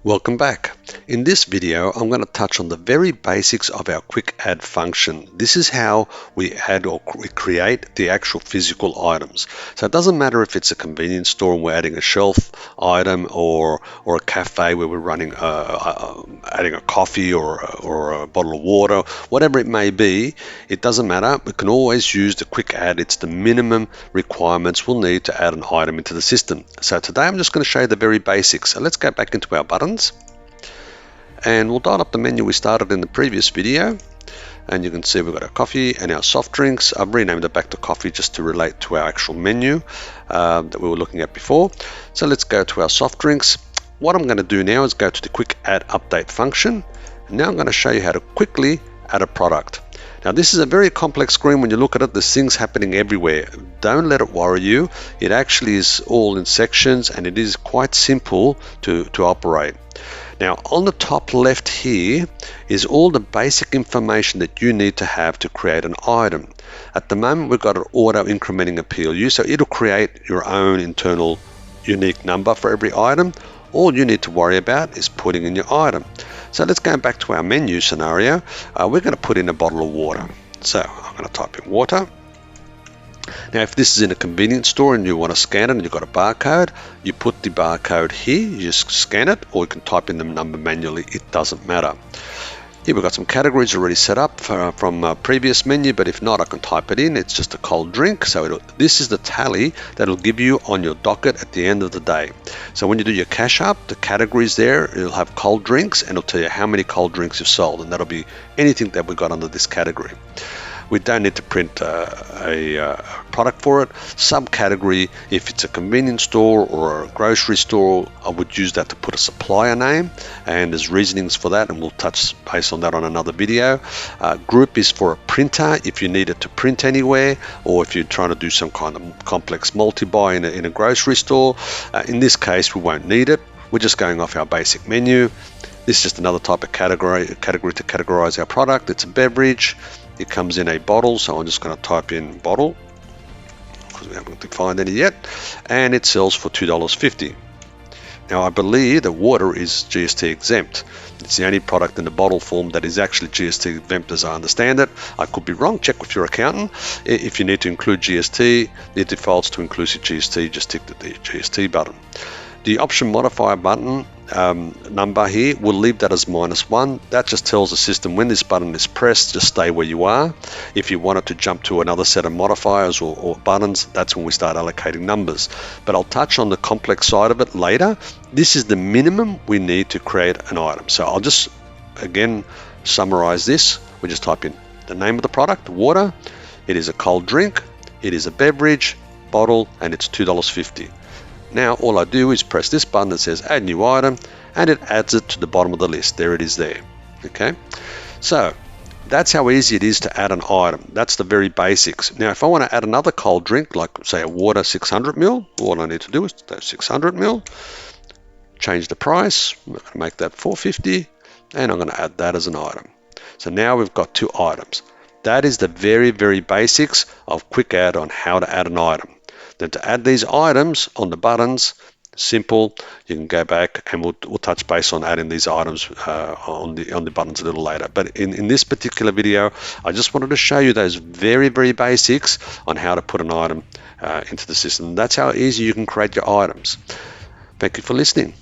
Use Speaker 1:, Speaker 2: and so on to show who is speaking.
Speaker 1: Welcome back. In this video, I'm going to touch on the very basics of our quick add function. This is how we add or we create the actual physical items. So it doesn't matter if it's a convenience store and we're adding a shelf item or a cafe where we're running adding a coffee or a bottle of water, whatever it may be, it doesn't matter. We can always use the quick add. It's the minimum requirements we'll need to add an item into the system. So today I'm just going to show you the very basics. So let's go back into our buttons. And we'll dial up the menu we started in the previous video, and you can see we've got our coffee and our soft drinks. I've renamed it back to coffee just to relate to our actual menu that we were looking at before. So let's go to our soft drinks. What I'm going to do now is go to the quick add update function, and now I'm going to show you how to quickly add a product. Now this is a very complex screen. When you look at it, there's things happening everywhere. Don't let it worry you. It actually is all in sections and it is quite simple to operate. Now on the top left here is all the basic information that you need to have to create an item. At the moment we've got an auto incrementing a PLU, so it'll create your own internal unique number for every item. All you need to worry about is putting in your item. So let's go back to our menu scenario. We're going to put in a bottle of water. So I'm going to type in water. Now if this is in a convenience store and you want to scan it and you've got a barcode, you put the barcode here, you just scan it, or you can type in the number manually, it doesn't matter. Here we've got some categories already set up from a previous menu, but if not, I can type it in. It's just a cold drink. So this is the tally that it'll give you on your docket at the end of the day. So when you do your cash up, the categories there, it'll have cold drinks and it'll tell you how many cold drinks you've sold, and that'll be anything that we've got under this category. We don't need to print a product for it. Subcategory, if it's a convenience store or a grocery store, I would use that to put a supplier name, and there's reasonings for that, and we'll touch base on that on another video. Group is for a printer, if you need it to print anywhere, or if you're trying to do some kind of complex multi-buy in a grocery store. In this case, we won't need it. We're just going off our basic menu. This is just another type of category to categorize our product. It's a beverage. It comes in a bottle, so I'm just going to type in bottle because we haven't defined any yet, and it sells for $2.50. Now I believe that water is GST exempt. It's the only product in the bottle form that is actually GST exempt as I understand it. I could be wrong, check with your accountant. If you need to include GST, it defaults to inclusive GST, just tick the GST button. The option modifier button number here, we'll leave that as -1. That just tells the system when this button is pressed, just stay where you are. If you wanted to jump to another set of modifiers or buttons, that's when we start allocating numbers. But I'll touch on the complex side of it later. This is the minimum we need to create an item. So I'll just again summarize this. We just type in the name of the product, water. It is a cold drink. It is a beverage, bottle, and it's $2.50. Now all I do is press this button that says add new item, and it adds it to the bottom of the list. There it is there. Okay, so that's how easy it is to add an item. That's the very basics. Now if I want to add another cold drink, like say a water 600 ml, all I need to do is 600 ml, change the price, I'm going to make that $4.50, and I'm going to add that as an item. So now we've got two items. That is the very, very basics of quick add on how to add an item. Then to add these items on the buttons, simple. You can go back and we'll touch base on adding these items on the buttons a little later. But in this particular video, I just wanted to show you those very, very basics on how to put an item into the system. That's how easy you can create your items. Thank you for listening.